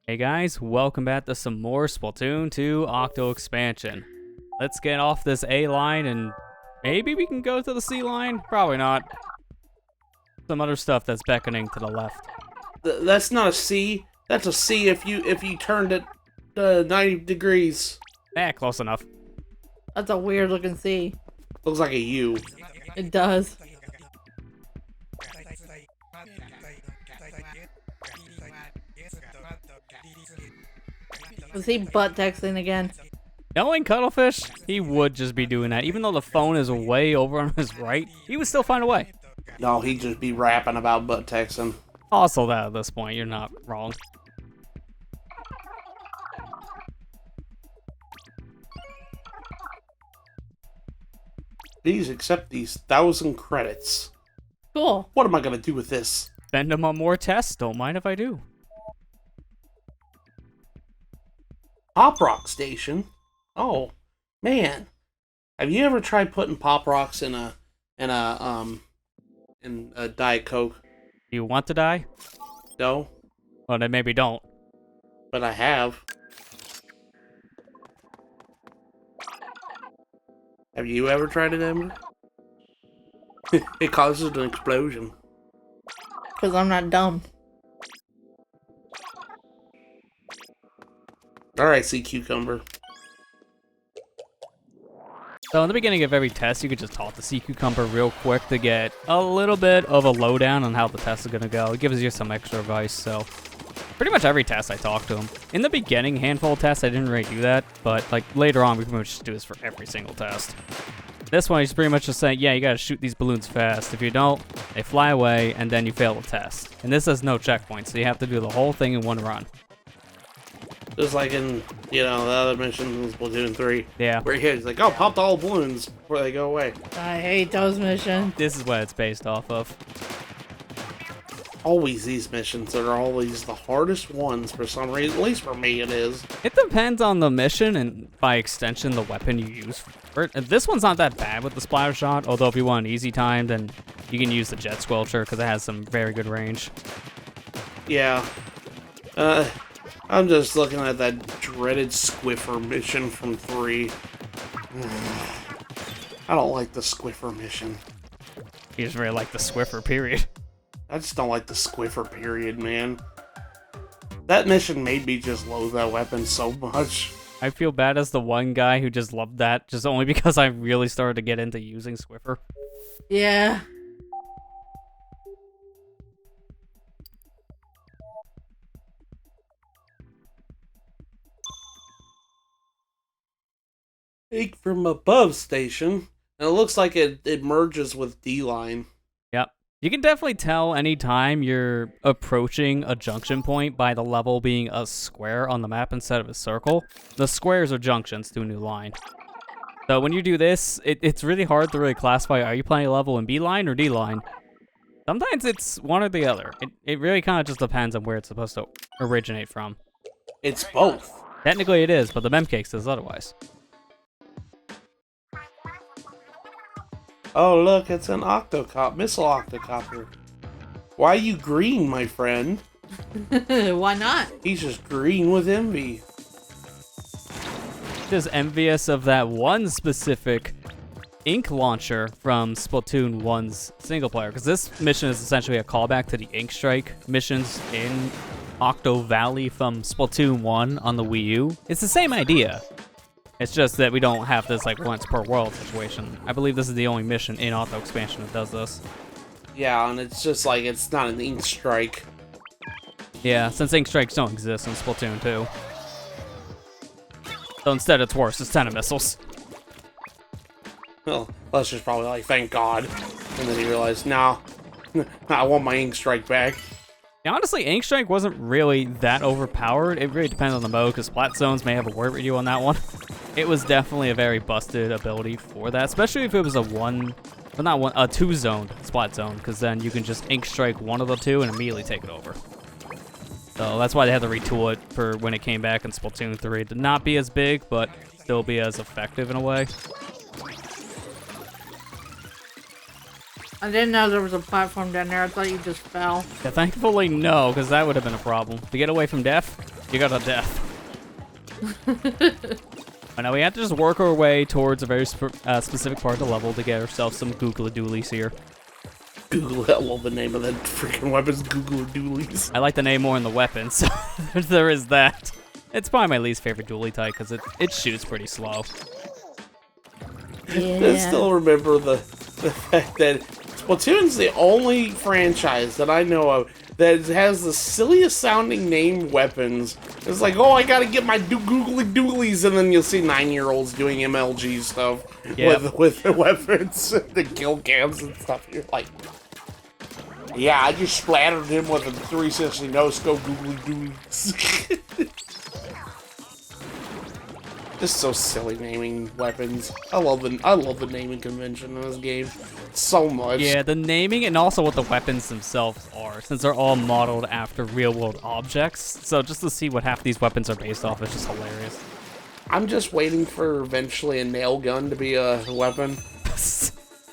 Hey guys, welcome back to some more Splatoon 2 Octo expansion. Let's get off this A line and maybe we can go to the C line? Probably not. Some other stuff that's beckoning to the left. That's not a C. That's a C if you turned it 90 degrees. Close enough. That's a weird looking C. Looks like a U. It does. Was he butt texting again? Knowing Cuttlefish, he would just be doing that. Even though the phone is way over on his right, he would still find a way. No, he'd just be rapping about butt texting. Also that at this point, you're not wrong. Please accept these 1,000 credits. Cool. What am I gonna do with this? Spend them on more tests, don't mind if I do. Pop Rock Station? Oh, man. Have you ever tried putting Pop Rocks in a Diet Coke? You want to die? No, Well, then maybe don't. but I have. Have you ever tried it, Ember? It causes an explosion. Because I'm not dumb. Alright, sea cucumber. So in the beginning of every test, you could just talk to Sea Cucumber real quick to get a little bit of a lowdown on how the test is going to go. It gives you some extra advice, so pretty much every test I talk to him. In the beginning handful of tests, I didn't really do that, but like later on, we pretty much just do this for every single test. This one, he's pretty much just saying, yeah, you got to shoot these balloons fast. If you don't, they fly away, and then you fail the test. And this has no checkpoint, so you have to do the whole thing in one run. Just like in, the other mission in Splatoon 3. Yeah. Where he's like, oh, pop all balloons before they go away. I hate those missions. This is what it's based off of. Always these missions are always the hardest ones for some reason. At least for me it is. It depends on the mission and, by extension, the weapon you use for it. This one's not that bad with the splatter shot, although if you want an easy time, then you can use the jet squelcher because it has some very good range. Yeah. I'm just looking at that dreaded Squiffer mission from 3. I don't like the Squiffer mission. You just really like the Swiffer, period. I just don't like the Squiffer period, man. That mission made me just loathe that weapon so much. I feel bad as the one guy who just loved that, just only because I really started to get into using Swiffer. Yeah. Take from above station. And it looks like it merges with D-line. Yep. You can definitely tell anytime you're approaching a junction point by the level being a square on the map instead of a circle. The squares are junctions to a new line. So when you do this, it's really hard to really classify, are you playing a level in B-line or D-line? Sometimes it's one or the other. It really kind of just depends on where it's supposed to originate from. It's both. Technically it is, but the memcake says otherwise. Oh, look, it's an missile octocopter. Why are you green, my friend? Why not? He's just green with envy. Just envious of that one specific ink launcher from Splatoon 1's single player, because this mission is essentially a callback to the Ink Strike missions in Octo Valley from Splatoon 1 on the Wii U. It's the same idea. It's just that we don't have this like once per world situation. I believe this is the only mission in Octo expansion that does this. Yeah, and it's just like it's not an ink strike. Yeah, since ink strikes don't exist in Splatoon 2. So instead it's worse, it's 10 missiles. Well, Les just probably like, thank God. And then he realized, no, I want my ink strike back. Yeah, honestly, Ink Strike wasn't really that overpowered. It really depends on the mode, because Splat Zones may have a word with you on that one. It was definitely a very busted ability for that, especially if it was a two-zoned Splat Zone, because then you can just Ink Strike one of the two and immediately take it over. So that's why they had to retool it for when it came back in Splatoon 3 to not be as big, but still be as effective in a way. I didn't know there was a platform down there. I thought you just fell. Yeah, thankfully, no, because that would have been a problem. To get away from death, you got a death. But now we have to just work our way towards a very specific part of the level to get ourselves some googly doolies here. Google, I love the name of that freaking weapons, Googler Doolies. I like the name more than the weapon, so there is that. It's probably my least favorite dually type because it shoots pretty slow. Yeah. I still remember the fact that Splatoon's the only franchise that I know of that has the silliest sounding name weapons. It's like, oh, I gotta get my googly doolies, and then you'll see 9-year-olds doing MLG stuff with the weapons, the kill cams and stuff. You're like, yeah, I just splattered him with a 360 no-scope googly doolies. Just so silly naming weapons. I love the naming convention in this game so much. Yeah, the naming and also what the weapons themselves are, since they're all modeled after real-world objects. So just to see what half these weapons are based off is just hilarious. I'm just waiting for eventually a nail gun to be a weapon.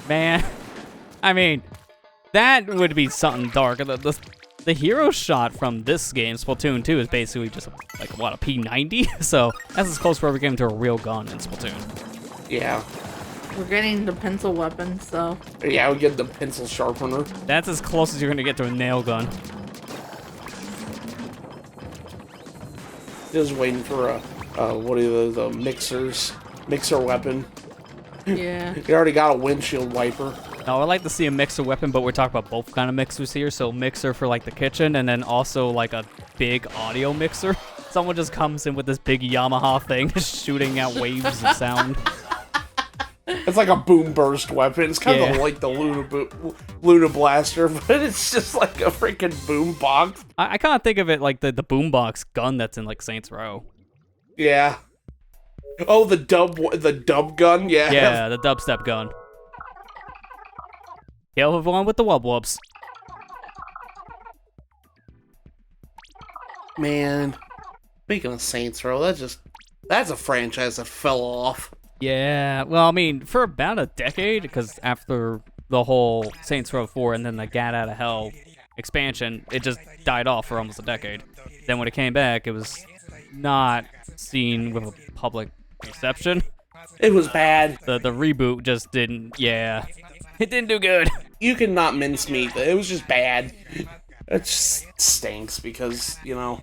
Man, I mean, that would be something dark. The hero shot from this game, Splatoon 2, is basically just, like, what, a P90? So that's as close as we're ever getting to a real gun in Splatoon. Yeah. We're getting the pencil weapon, so... Yeah, we get the pencil sharpener. That's as close as you're going to get to a nail gun. Just waiting for what are the mixer weapon. Yeah. You already got a windshield wiper. Now, I'd like to see a mixer weapon, but we're talking about both kind of mixers here. So mixer for, like, the kitchen, and then also, like, a big audio mixer. Someone just comes in with this big Yamaha thing, shooting out waves of sound. It's like a boom burst weapon. It's kind of like the Luna Blaster, but it's just like a freaking boom box. I kind of think of it like the boombox gun that's in, like, Saints Row. Yeah. Oh, the dub gun? Yeah. Yeah, the dubstep gun. Kill everyone with the wub wubs. Man, speaking of Saints Row, that's a franchise that fell off. Yeah, well, I mean, for about a decade, because after the whole Saints Row 4 and then the Gat Out of Hell expansion, it just died off for almost a decade. Then when it came back, it was not seen with a public reception. It was bad. The reboot just didn't, it didn't do good. You can not mince meat. It was just bad. It just stinks because, you know,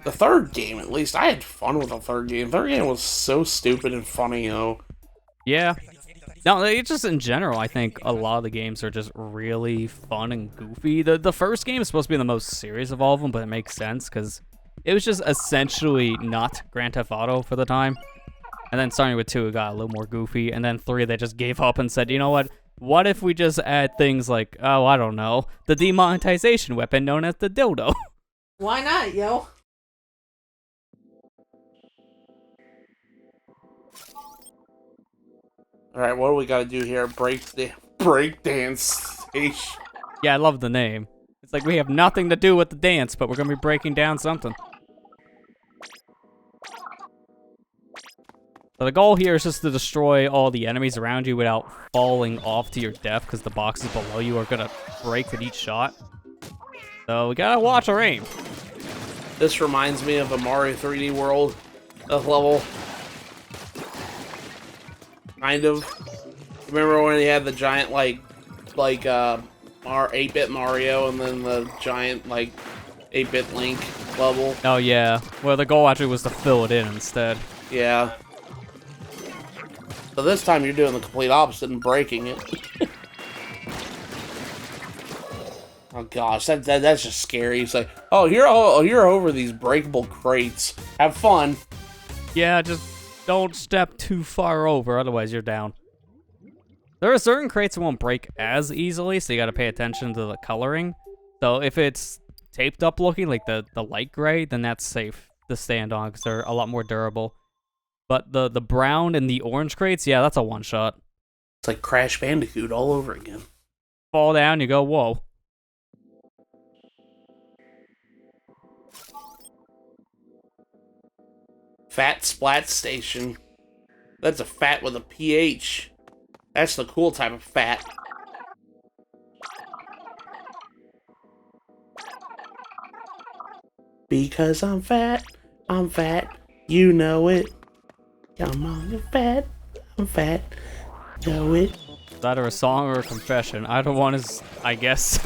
the third game, at least, I had fun with the third game. The third game was so stupid and funny, though. Yeah. No, it's just in general, I think a lot of the games are just really fun and goofy. The first game is supposed to be the most serious of all of them, but it makes sense because it was just essentially not Grand Theft Auto for the time. And then starting with 2, it got a little more goofy. And then 3, they just gave up and said, you know what? What if we just add things like, oh, I don't know, the demonetization weapon known as the dildo? Why not, yo? Alright, what do we gotta do here? Breakdance station. Yeah, I love the name. It's like we have nothing to do with the dance, but we're gonna be breaking down something. So the goal here is just to destroy all the enemies around you without falling off to your death, because the boxes below you are gonna break with each shot. So we gotta watch our aim. This reminds me of a Mario 3D World level. Kind of. Remember when he had the giant, like 8-bit Mario and then the giant, 8-bit Link level? Oh yeah, well the goal actually was to fill it in instead. Yeah. So this time you're doing the complete opposite and breaking it. Oh gosh, that's just scary. It's like, oh, you're over these breakable crates. Have fun. Yeah, just don't step too far over, otherwise you're down. There are certain crates that won't break as easily, so you gotta pay attention to the coloring. So if it's taped up looking, like the light gray, then that's safe to stand on, because they're a lot more durable. But the brown and the orange crates, yeah, that's a one-shot. It's like Crash Bandicoot all over again. Fall down, you go, whoa. Phat Splatz Station. That's a Phat with a PH. That's the cool type of Phat. Because I'm fat, you know it. Come on, you're fat, I'm fat, know it. It's either a song or a confession. Either one is, I guess,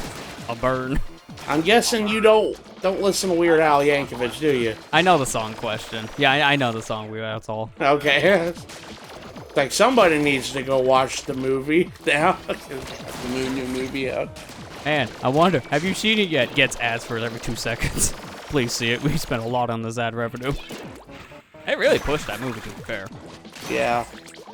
a burn. I'm guessing you don't listen to Weird Al Yankovic, do you? I know the song question. Yeah, I know the song. That's all. Okay. It's like somebody needs to go watch the movie now. The new movie out. And I wonder, have you seen it yet? Gets ads for it every 2 seconds. Please see it. We spent a lot on this ad revenue. It really pushed that movie, to be fair. Yeah.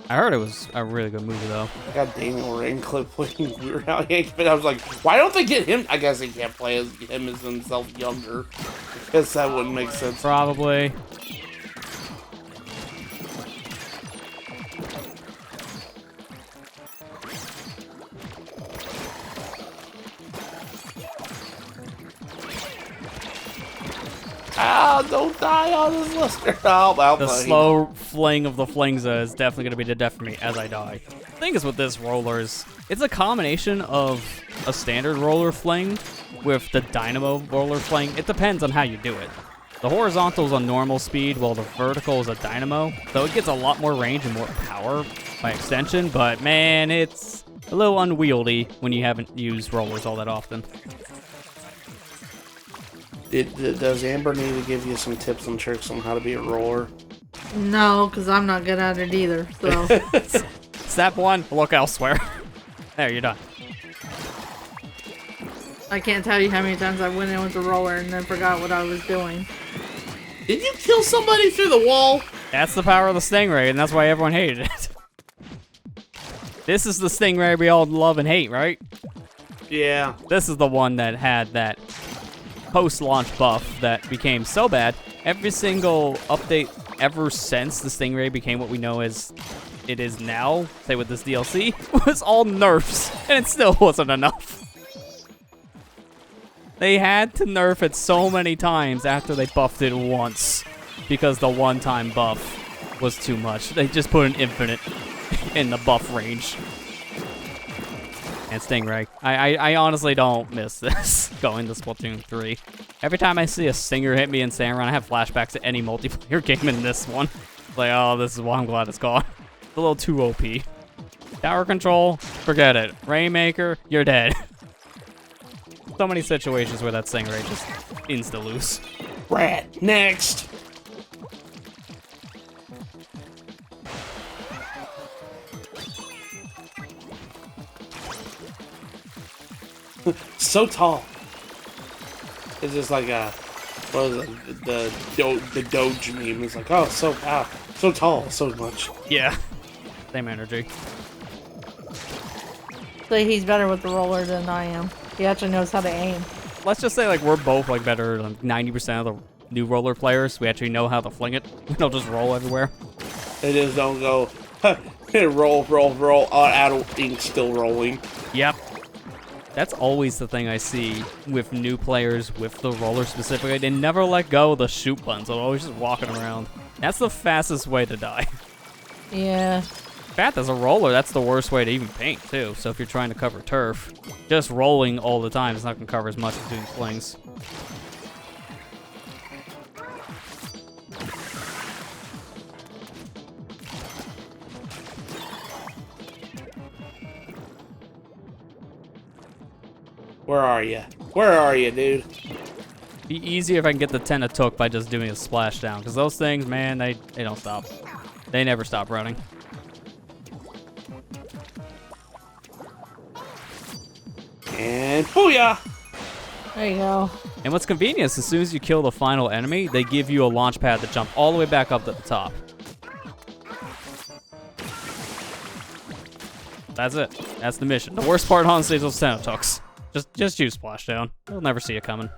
I heard it was a really good movie, though. I got Daniel Radcliffe playing Weird Al Yankovic. I was like, why don't they get him? I guess they can't play him as himself younger. Because that wouldn't make sense. Probably. Ah, don't die on this lister. Oh, The slow fling of the flingza is definitely going to be the death for me as I die. The thing is with this roller is, it's a combination of a standard roller fling with the dynamo roller fling. It depends on how you do it. The horizontal is a normal speed, while the vertical is a dynamo. So it gets a lot more range and more power by extension, but man, it's a little unwieldy when you haven't used rollers all that often. Does Amber need to give you some tips and tricks on how to be a roller? No, because I'm not good at it either, so. Step 1, look elsewhere. There, you're done. I can't tell you how many times I went in with the roller and then forgot what I was doing. Did you kill somebody through the wall? That's the power of the Stingray, and that's why everyone hated it. This is the Stingray we all love and hate, right? Yeah. This is the one that had that post-launch buff that became so bad. Every single update ever since the Stingray became what we know as it is now, say with this DLC, was all nerfs, and it still wasn't enough. They had to nerf it so many times after they buffed it once, because the one-time buff was too much. They just put an infinite in the buff range. And Stingray. I honestly don't miss this going to Splatoon 3. Every time I see a Stinger hit me in Sand Run, I have flashbacks to any multiplayer game in this one. Like, oh, this is why I'm glad it's gone. It's a little too OP. Tower control, forget it. Rainmaker, you're dead. So many situations where that Stingray just insta-loose. Rat, next! So tall. It's just like what was it? The Doge meme. It's like, oh, so tall, so much. Yeah. Same energy. So he's better with the roller than I am. He actually knows how to aim. Let's just say, like, we're both, like, better than 90% of the new roller players. We actually know how to fling it. We don't just roll everywhere. They just don't go, roll, out of ink still rolling. Yep. That's always the thing I see with new players with the roller specifically. They never let go of the shoot buttons. They're always just walking around. That's the fastest way to die. Yeah. Phat as a roller, that's the worst way to even paint, too. So if you're trying to cover turf, just rolling all the time is not going to cover as much as doing flings. Where are you? Where are you, dude? Be easier if I can get the 10 a took by just doing a splashdown, because those things, man, they don't stop. They never stop running. And booyah! There you go. And what's convenient is as soon as you kill the final enemy, they give you a launch pad to jump all the way back up to the top. That's it. That's the mission. The worst part, honestly, is those Tenotooks. Just use Splashdown. You'll never see it coming.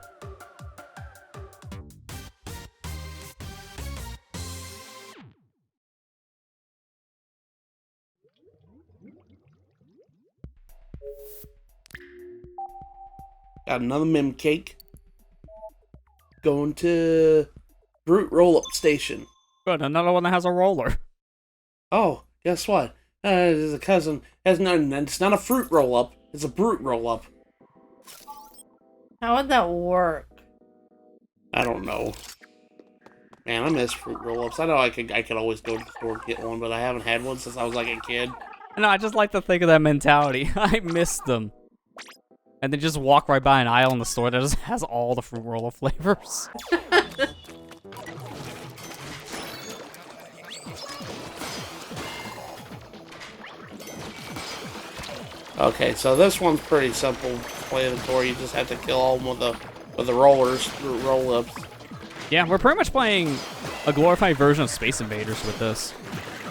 Got another mem cake. Going to Brute Rollup Station. Good, another one that has a roller. Oh, guess what? There's a cousin. It's not a fruit roll-up. It's a brute roll-up. How would that work? I don't know. Man, I miss fruit roll-ups. I know I could always go to the store and get one, but I haven't had one since I was like a kid. No, I just like to think of that mentality. I miss them. And then just walk right by an aisle in the store that just has all the fruit roll-up flavors. Okay, so this one's pretty simple explanatory. You just have to kill all of them with the roll-ups. Yeah, we're pretty much playing a glorified version of Space Invaders with this.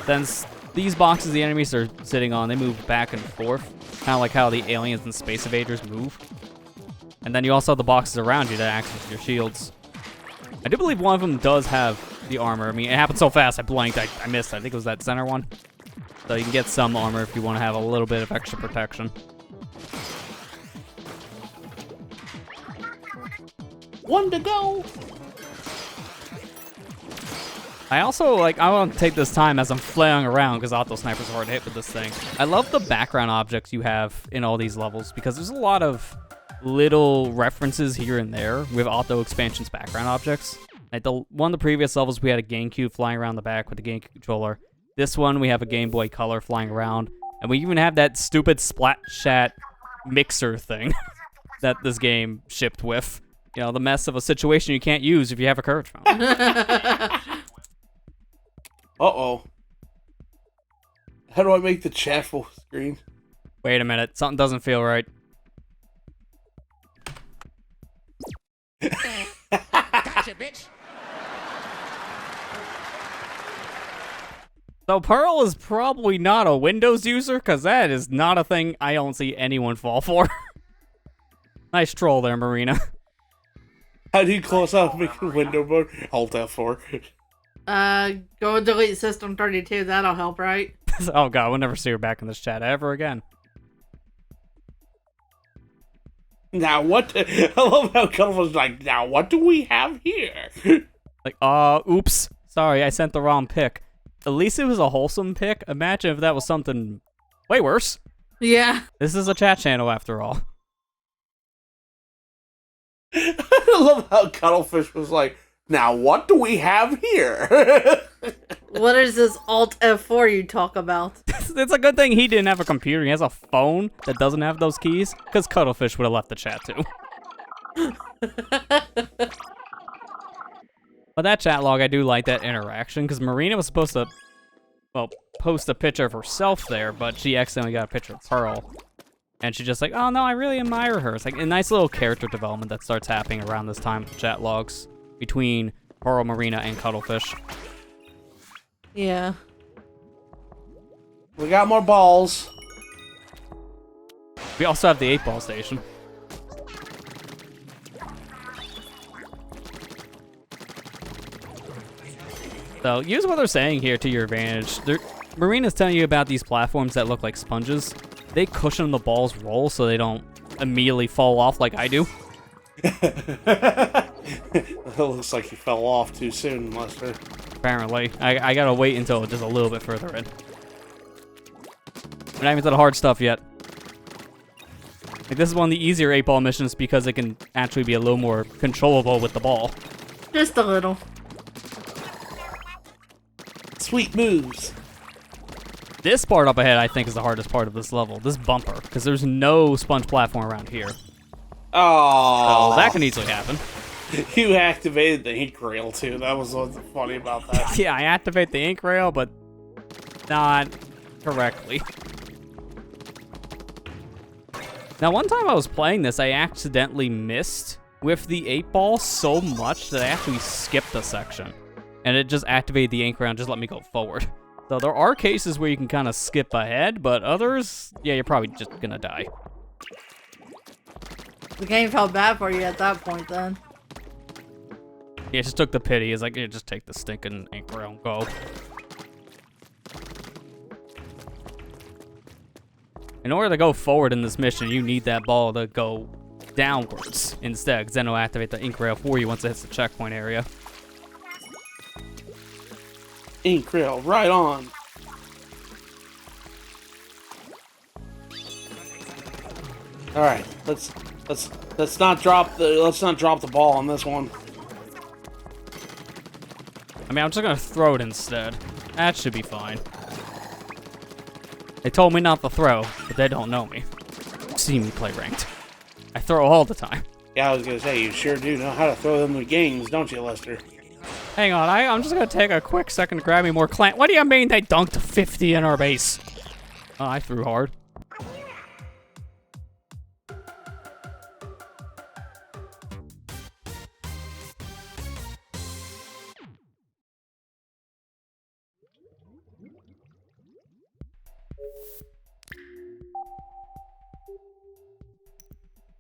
Since these boxes the enemies are sitting on, they move back and forth. Kind of like how the aliens and Space Invaders move. And then you also have the boxes around you that act as your shields. I do believe one of them does have the armor. I mean, it happened so fast, I blanked. I missed. I think it was that center one. So you can get some armor if you want to have a little bit of extra protection. One to go! I also, I want to take this time as I'm flailing around, because Octo Sniper's hard to hit with this thing. I love the background objects you have in all these levels, because there's a lot of little references here and there with Octo Expansion's background objects. Like one of the previous levels, we had a GameCube flying around the back with the GameCube controller. This one, we have a Game Boy Color flying around, and we even have that stupid Splatchat mixer thing that this game shipped with. You know, the mess of a situation you can't use if you have a courage phone. Uh-oh. How do I make the chat full screen? Wait a minute, something doesn't feel right. Gotcha, bitch. So Pearl is probably not a Windows user, because that is not a thing I don't see anyone fall for. Nice troll there, Marina. How do you close out making window mode? Alt F4. Go delete System 32. That'll help, right? Oh god, we'll never see her back in this chat ever again. Now what? I love how Cuddle was like, now what do we have here? Oops. Sorry, I sent the wrong pic. At least it was a wholesome pic. Imagine if that was something way worse. Yeah. This is a chat channel after all. I love how Cuddlefish was like, now what do we have here? What is this Alt F4 you talk about? It's a good thing he didn't have a computer. He has a phone that doesn't have those keys, because Cuddlefish would have left the chat too. But that chat log, I do like that interaction, because Marina was supposed to, well, post a picture of herself there, but she accidentally got a picture of Pearl. And she's just like, oh no, I really admire her. It's like a nice little character development that starts happening around this time with the chat logs between Pearl, Marina, and Cuddlefish. Yeah. We got more balls. We also have the 8-ball station. So use what they're saying here to your advantage. Marina's telling you about these platforms that look like sponges. They cushion the ball's roll so they don't immediately fall off like I do. It looks like you fell off too soon, Lester. Apparently. I gotta wait until just a little bit further in. We're not even to the hard stuff yet. Like, this is one of the easier 8-ball missions because it can actually be a little more controllable with the ball. Just a little. Sweet moves. This part up ahead, I think, is the hardest part of this level. This bumper, because there's no sponge platform around here. Oh, So that can easily happen. You activated the ink rail too. That was what's funny about that. Yeah, I activate the ink rail, but not correctly. Now, one time I was playing this, I accidentally missed with the 8-ball so much that I actually skipped a section. And it just activated the ink rail and just let me go forward. So there are cases where you can kind of skip ahead, but others, yeah, you're probably just gonna die. The game felt bad for you at that point then. Yeah, it just took the pity. It's like, yeah, just take the stinking ink rail and go. In order to go forward in this mission, you need that ball to go downwards instead, because then it'll activate the ink rail for you once it hits the checkpoint area. Ink rail, right on. All right, let's not drop the ball on this one. I mean, I'm just gonna throw it instead. That should be fine. They told me not to throw, but they don't know me. See me play ranked. I throw all the time. Yeah, I was gonna say, you sure do know how to throw them the games, don't you, Lester? Hang on, I'm just gonna take a quick second to grab me more clan. What do you mean they dunked 50 in our base? Oh, I threw hard.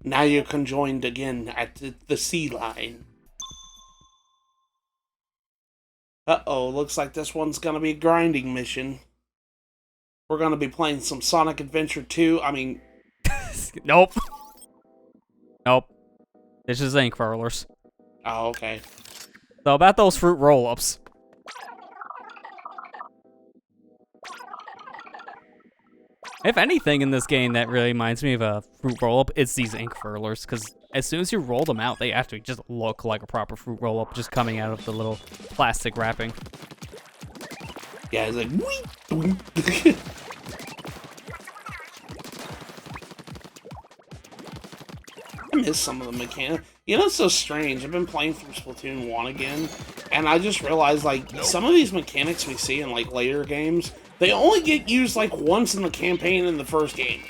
Now you're conjoined again at the sea line. Uh-oh, looks like this one's gonna be a grinding mission. We're gonna be playing some Sonic Adventure 2. I mean... Nope. Nope. This is ink furlers. Oh, okay. So about those fruit roll-ups. If anything in this game that really reminds me of a fruit roll-up, it's these ink furlers, because as soon as you roll them out, they actually just look like a proper fruit roll-up, just coming out of the little plastic wrapping. Yeah, it's like... Wee! I miss some of the mechanics. You know, it's so strange. I've been playing through Splatoon 1 again, and I just realized, like, some of these mechanics we see in, like, later games, they only get used, like, once in the campaign in the first game.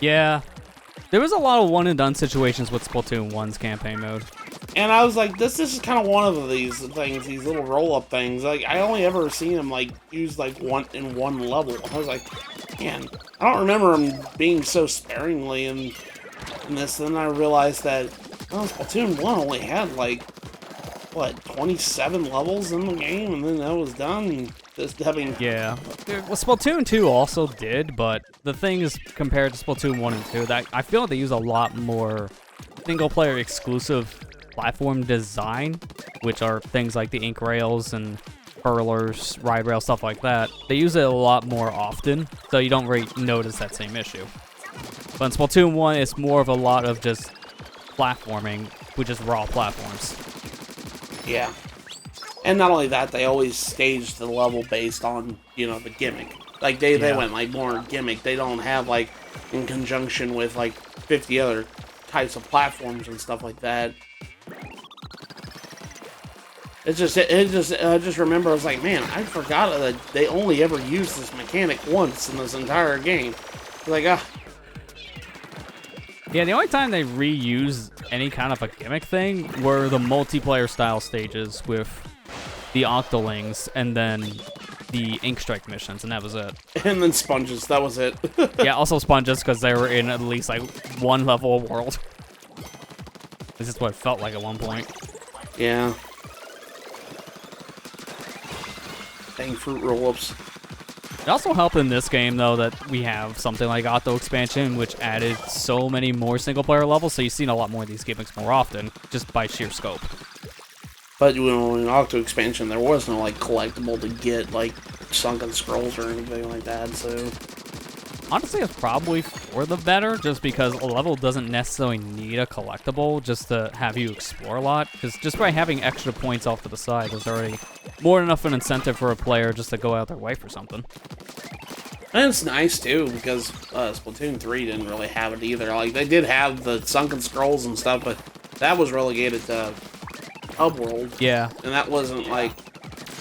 Yeah. There was a lot of one-and-done situations with Splatoon 1's campaign mode. And I was like, this is kind of one of these things, these little roll-up things. Like, I only ever seen them, like, used, like, one level. I was like, man, I don't remember them being so sparingly in this. Then I realized that, well, Splatoon 1 only had, like, what, 27 levels in the game, and then that was done. Just having... Yeah. Well, Splatoon 2 also did, but the thing is, compared to Splatoon 1 and 2, that I feel like they use a lot more single-player exclusive platform design, which are things like the ink rails and furlers, ride rail, stuff like that. They use it a lot more often, so you don't really notice that same issue. But in Splatoon 1, it's more of a lot of just platforming, with just raw platforms. Yeah. And not only that, they always stage the level based on, you know, the gimmick. Like, they went, like, more gimmick. They don't have, like, in conjunction with, like, 50 other types of platforms and stuff like that. I just remember, I was like, man, I forgot that they only ever used this mechanic once in this entire game. Like, Yeah, the only time they reused any kind of a gimmick thing were the multiplayer style stages with the Octolings and then the Ink Strike missions, and that was it. And then Sponges, that was it. Yeah, also Sponges, because they were in at least, like, one level of world. This is what it felt like at one point. Yeah. Dang fruit roll-ups. It also helped in this game, though, that we have something like Octo Expansion, which added so many more single-player levels, so you've seen a lot more of these gimmicks more often, just by sheer scope. But you know, in Octo Expansion, there was no, like, collectible to get, like, sunken scrolls or anything like that, so... Honestly, it's probably for the better, just because a level doesn't necessarily need a collectible just to have you explore a lot, because just by having extra points off to the side, there's already more than enough an incentive for a player just to go out their way for something. And it's nice, too, because Splatoon 3 didn't really have it either. Like, they did have the sunken scrolls and stuff, but that was relegated to Hub World. Yeah. And that wasn't, like,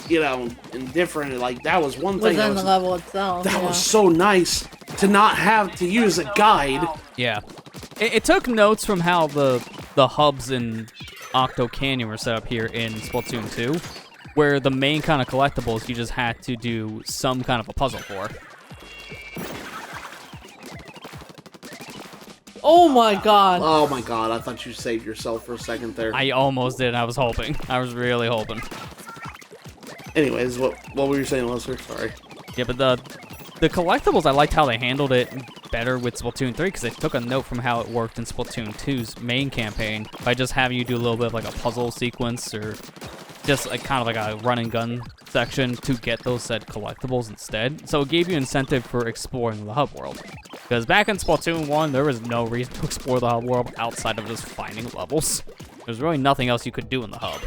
you know, indifferent. Like, that was one thing. Within the level itself. That was so nice to not have to use a guide. Yeah. It took notes from how the hubs in Octo Canyon were set up here in Splatoon 2, where the main kind of collectibles you just had to do some kind of a puzzle for. Oh my god. Oh my god, I thought you saved yourself for a second there. I almost did. I was hoping. I was really hoping. Anyways, what were you saying, Lester? Sorry. Yeah, but the collectibles, I liked how they handled it better with Splatoon 3, because they took a note from how it worked in Splatoon 2's main campaign by just having you do a little bit of like a puzzle sequence or just like kind of like a run and gun section to get those said collectibles instead. So it gave you incentive for exploring the hub world. Because back in Splatoon 1, there was no reason to explore the hub world outside of just finding levels. There's really nothing else you could do in the hub.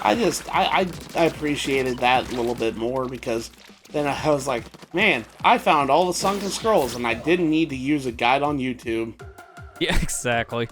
I appreciated that a little bit more, because then I was like, man, I found all the sunken scrolls and I didn't need to use a guide on YouTube. Yeah, exactly.